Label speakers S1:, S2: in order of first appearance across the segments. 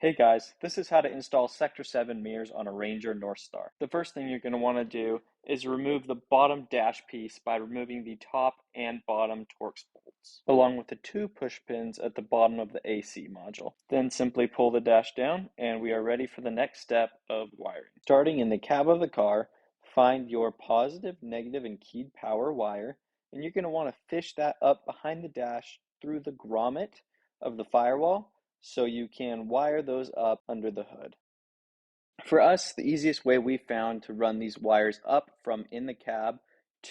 S1: Hey guys, this is how to install Sector 7 mirrors on a Ranger Northstar. The first thing you're going to want to do is remove the bottom dash piece by removing the top and bottom Torx bolts, along with the two push pins at the bottom of the AC module. Then simply pull the dash down and we are ready for the next step of wiring. Starting in the cab of the car, find your positive, negative, and keyed power wire, and you're going to want to fish that up behind the dash through the grommet of the firewall so you can wire those up under the hood. For us, the easiest way we found to run these wires up from in the cab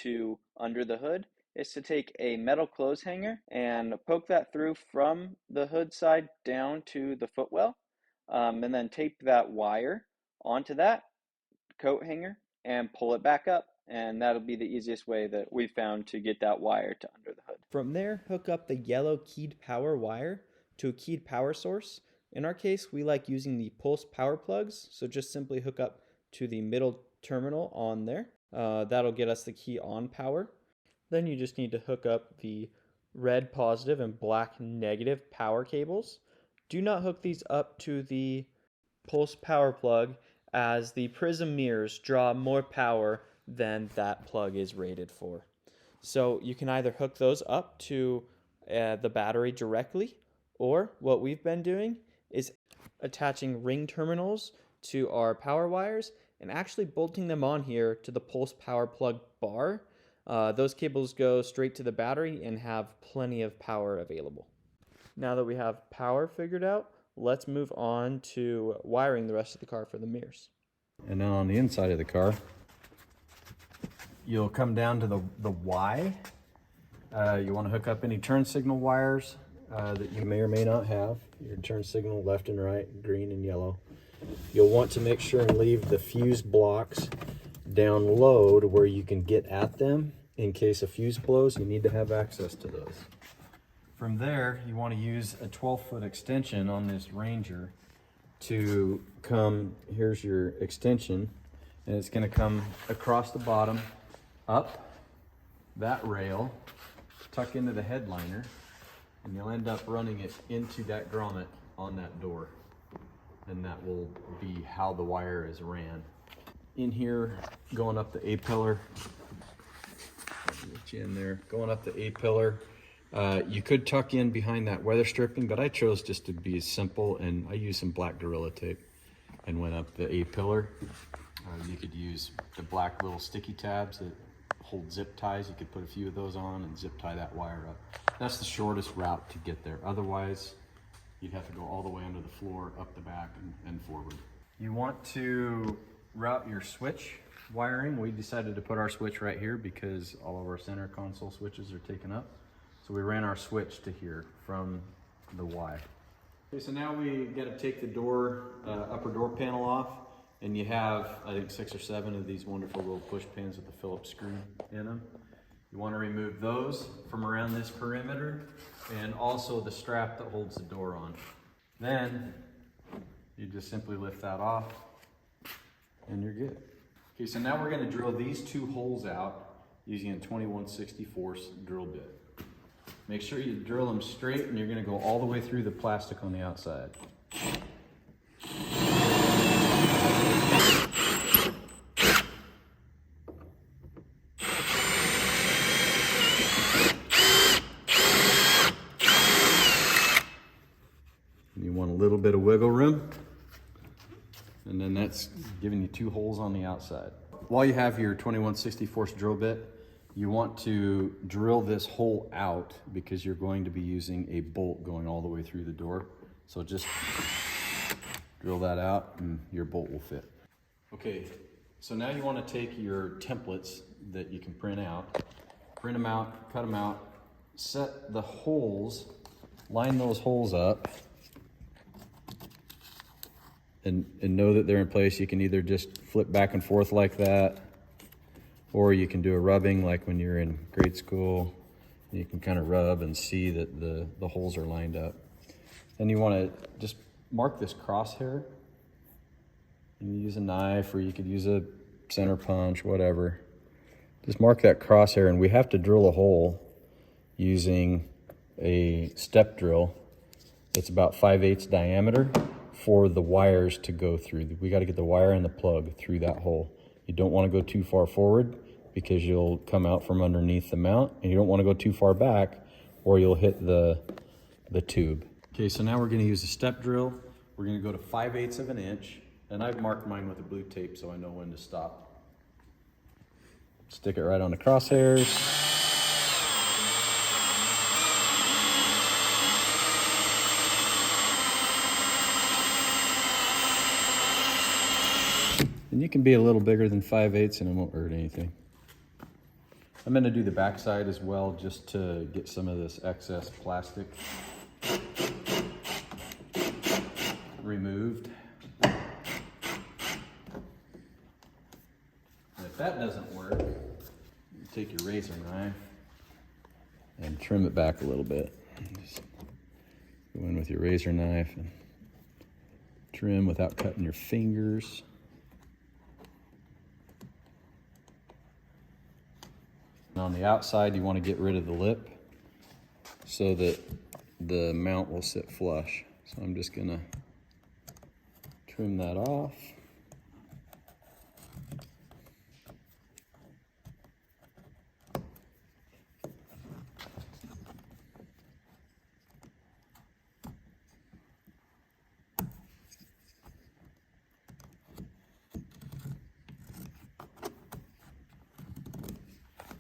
S1: to under the hood is to take a metal clothes hanger and poke that through from the hood side down to the footwell, and then tape that wire onto that coat hanger and pull it back up, and that'll be the easiest way that we found to get that wire to under the hood.
S2: From there, hook up the yellow keyed power wire to a keyed power source. In our case, we like using the pulse power plugs, so just simply hook up to the middle terminal on there. That'll get us the key on power. Then you just need to hook up the red positive and black negative power cables. Do not hook these up to the pulse power plug, as the Prizm mirrors draw more power than that plug is rated for. So you can either hook those up to the battery directly, or what we've been doing is attaching ring terminals to our power wires and actually bolting them on here to the pulse power plug bar. Those cables go straight to the battery and have plenty of power available. Now that we have power figured out, let's move on to wiring the rest of the car for the mirrors.
S3: And then on the inside of the car, you'll come down to the Y. You want to hook up any turn signal wires that you may or may not have. Your turn signal left and right, green and yellow. You'll want to make sure and leave the fuse blocks down low to where you can get at them. In case a fuse blows, you need to have access to those. From there, you want to use a 12-foot extension on this Ranger to come, here's your extension, and it's going to come across the bottom, up that rail, tuck into the headliner, and you'll end up running it into that grommet on that door. And that will be how the wire is ran. In here, going up the A-pillar, get you in there, going up the A-pillar, you could tuck in behind that weather stripping, but I chose just to be simple, and I used some black Gorilla Tape and went up the A-pillar. You could use the black little sticky tabs that hold zip ties. You could put a few of those on and zip tie that wire up. That's the shortest route to get there. Otherwise, you'd have to go all the way under the floor, up the back, and forward. You want to route your switch wiring. We decided to put our switch right here because all of our center console switches are taken up. So we ran our switch to here from the Y. Okay, so now we got to take the door, upper door panel off, and you have, I think, 6 or 7 of these wonderful little push pins with the Phillips screw in them. You want to remove those from around this perimeter, and also the strap that holds the door on. Then you just simply lift that off, and you're good. Okay, so now we're going to drill these 2 holes out using a 21/64 drill bit. Make sure you drill them straight, and you're going to go all the way through the plastic on the outside. And you want a little bit of wiggle room, and then that's giving you 2 holes on the outside. While you have your 21/64 drill bit, you want to drill this hole out because you're going to be using a bolt going all the way through the door. So just drill that out and your bolt will fit. Okay, so now you want to take your templates that you can print them out, cut them out, set the holes, line those holes up, and know that they're in place. You can either just flip back and forth like that, or you can do a rubbing like when you're in grade school. You can kind of rub and see that the holes are lined up. Then you want to just mark this crosshair. You can use a knife, or you could use a center punch, whatever. Just mark that crosshair, and we have to drill a hole using a step drill. It's about 5/8 diameter for the wires to go through. We got to get the wire and the plug through that hole. You don't want to go too far forward because you'll come out from underneath the mount, and you don't want to go too far back or you'll hit the tube. Okay, so now we're going to use a step drill. We're going to go to 5/8 of an inch, and I've marked mine with a blue tape so I know when to stop. Stick it right on the crosshairs. And you can be a little bigger than 5/8 and it won't hurt anything. I'm going to do the back side as well just to get some of this excess plastic removed. And if that doesn't work, you take your razor knife and trim it back a little bit. Just go in with your razor knife and trim without cutting your fingers. And on the outside, you want to get rid of the lip so that the mount will sit flush. So I'm just going to trim that off.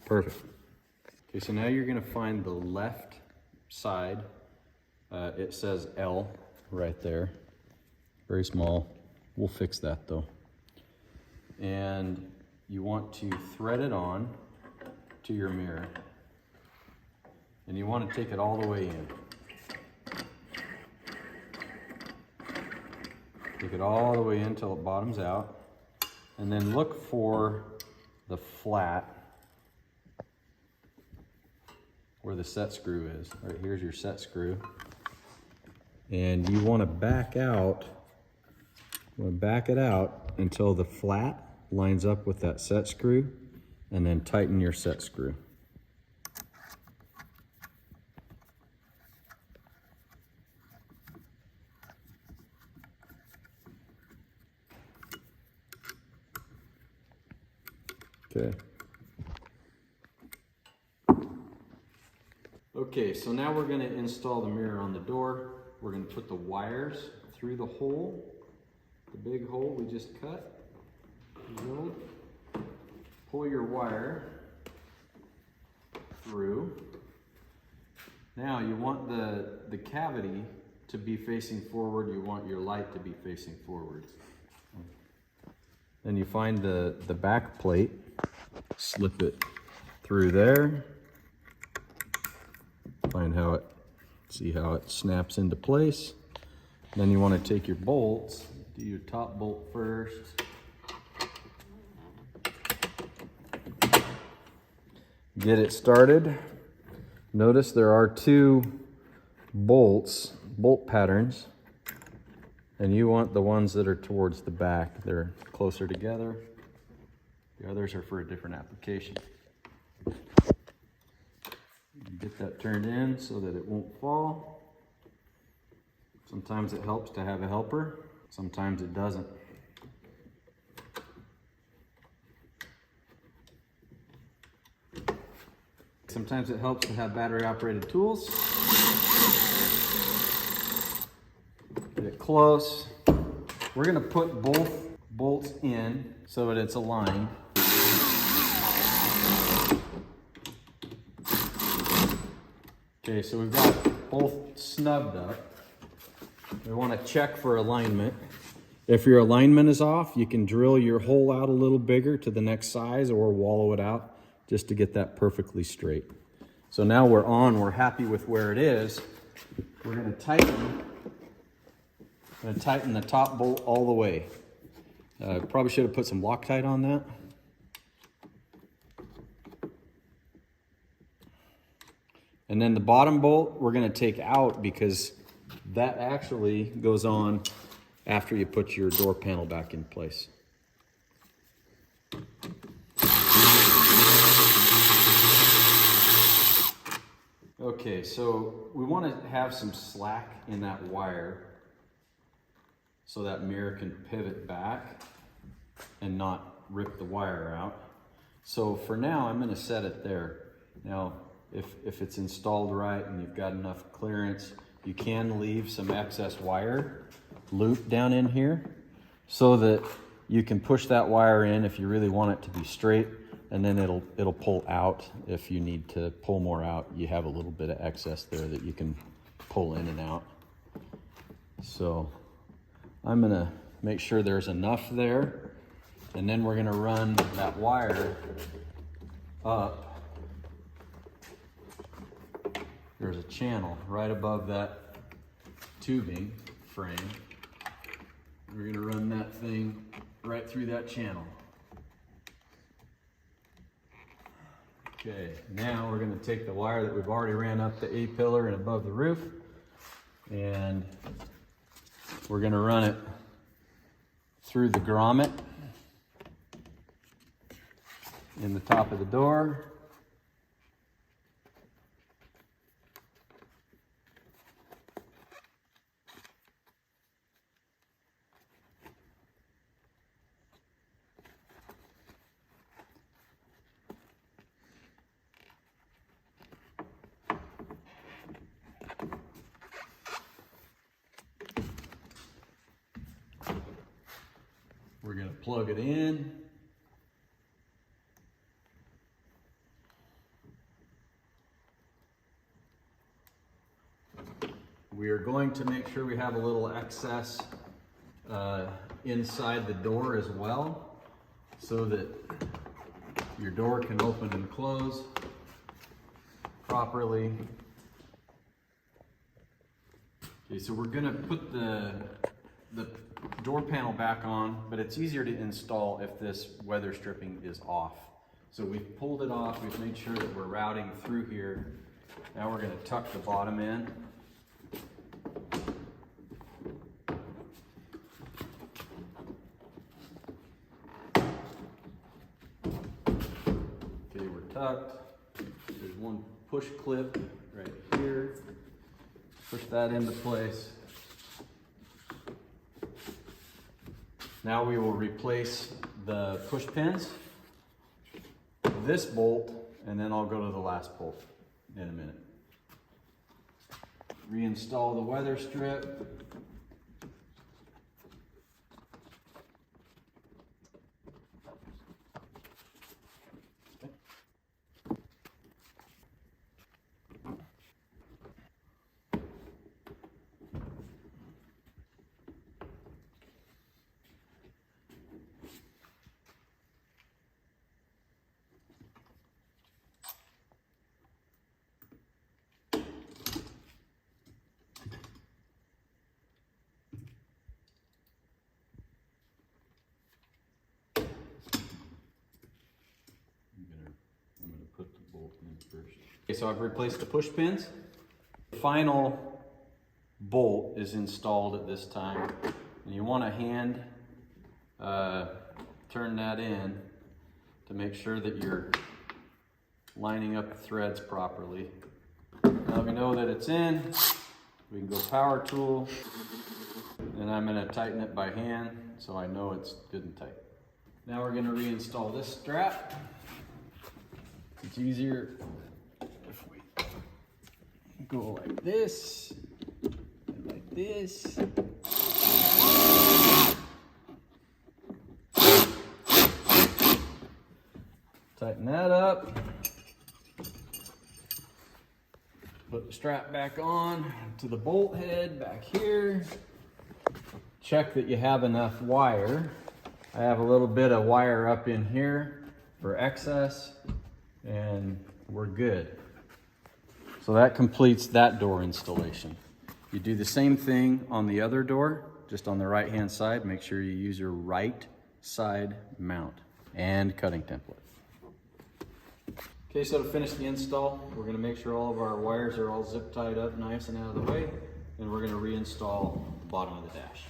S3: Perfect. Okay, so now you're going to find the left side. It says L right there. Very small. We'll fix that though. And you want to thread it on to your mirror. And you want to take it all the way in. Take it all the way in until it bottoms out. And then look for the flat where the set screw is. All right, here's your set screw. And you want to back out, back it out until the flat lines up with that set screw, and then tighten your set screw. Okay. Okay, so now we're going to install the mirror on the door. We're going to put the wires through the hole, the big hole we just cut. Pull your wire through. Now you want the cavity to be facing forward. You want your light to be facing forward. Then you find the back plate, slip it through there. Find how it, see how it snaps into place. Then you want to take your bolts, do your top bolt first. Get it started. Notice there are two bolt patterns, and you want the ones that are towards the back. They're closer together. The others are for a different application. Get that turned in so that it won't fall. Sometimes it helps to have a helper, sometimes it doesn't. Sometimes it helps to have battery operated tools. Get it close. We're going to put both bolts in so that it's aligned. Okay, so we've got both snubbed up. We want to check for alignment. If your alignment is off, you can drill your hole out a little bigger to the next size or wallow it out just to get that perfectly straight. So now we're on, we're happy with where it is. We're going to tighten the top bolt all the way. Probably should have put some Loctite on that. And then the bottom bolt we're going to take out because that actually goes on after you put your door panel back in place. Okay, so we want to have some slack in that wire so that mirror can pivot back and not rip the wire out. So for now, I'm gonna set it there. Now, if it's installed right and you've got enough clearance, you can leave some excess wire loop down in here so that you can push that wire in if you really want it to be straight, and then it'll pull out. If you need to pull more out, you have a little bit of excess there that you can pull in and out. So I'm gonna make sure there's enough there, and then we're gonna run that wire up. There's a channel right above that tubing frame. We're gonna run that thing right through that channel. Okay, now we're gonna take the wire that we've already ran up the A-pillar and above the roof, and we're gonna run it through the grommet in the top of the door. We're going to plug it in. We are going to make sure we have a little excess inside the door as well, so that your door can open and close properly. Okay, so we're going to put the door panel back on, but it's easier to install if this weather stripping is off. So we've pulled it off, we've made sure that we're routing through here. Now we're going to tuck the bottom in. Okay, we're tucked. There's one push clip right here. Push that into place. Now we will replace the push pins, this bolt, and then I'll go to the last bolt in a minute. Reinstall the weather strip. Okay, so I've replaced the push pins. The final bolt is installed at this time, and you want to hand turn that in to make sure that you're lining up the threads properly. Now we know that it's in, we can go power tool, and I'm going to tighten it by hand so I know it's good and tight. Now we're going to reinstall this strap. It's easier if we go like this and like this. Tighten that up. Put the strap back on to the bolt head back here. Check that you have enough wire. I have a little bit of wire up in here for excess, and we're good. So that completes that door installation. You do the same thing on the other door, just on the right hand side. Make sure you use your right side mount and cutting template. Okay, so to finish the install, we're going to make sure all of our wires are all zip tied up nice and out of the way, and we're going to reinstall the bottom of the dash.